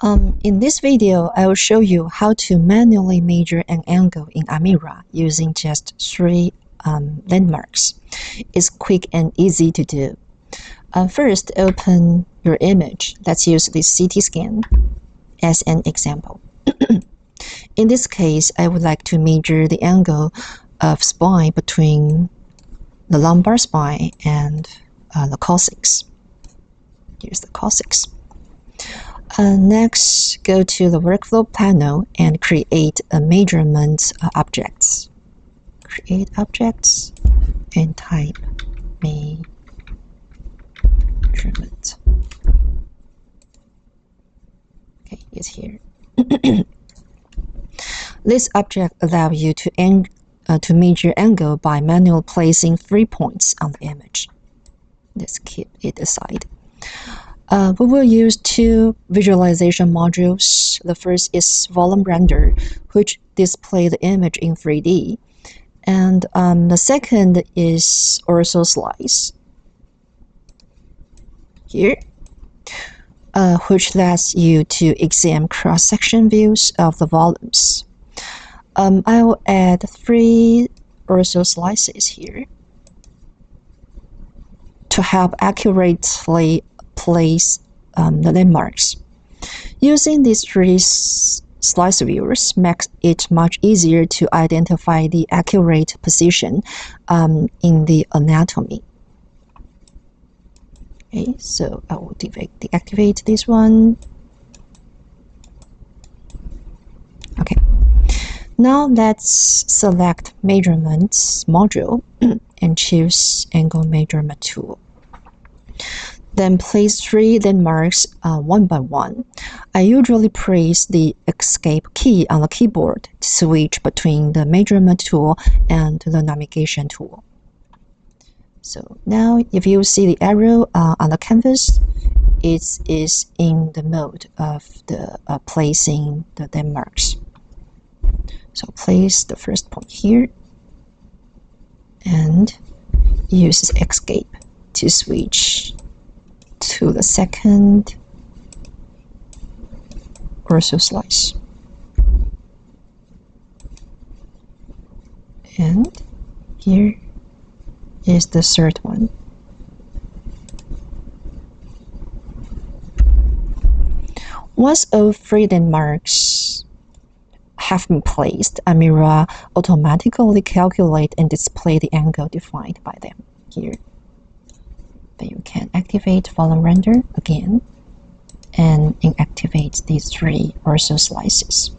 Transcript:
In this video, I will show you how to manually measure an angle in Amira using just 3 landmarks. It's quick and easy to do. First, open your image. Let's use this CT scan as an example. In this case, I would like to measure the angle of spine between the lumbar spine and the coccyx. Here's the coccyx. Next, go to the workflow panel and create a measurement objects. Create objects and type measurement. Okay, it's here. This object allows you to measure angle by manually placing 3 points on the image. Let's keep it aside. We will use 2 visualization modules. The first is volume render, which displays the image in 3D. And the second is ortho slice, here, which lets you to examine cross-section views of the volumes. I will add 3 ortho slices here to help accurately place the landmarks. Using these 3 slice viewers makes it much easier to identify the accurate position in the anatomy. Okay, so I will deactivate this one. Okay, now let's select measurements module and choose angle measurement tool. Then place 3 landmarks one by one. I usually press the escape key on the keyboard to switch between the measurement tool and the navigation tool. So now if you see the arrow on the canvas, it is in the mode of the placing the landmarks. So place the first point here and use escape to switch to the second ortho slice. And here is the third one. Once all 3 landmarks have been placed, Amira automatically calculate and display the angle defined by them here. Then you can activate volume render again and inactivate these 3 ortho slices.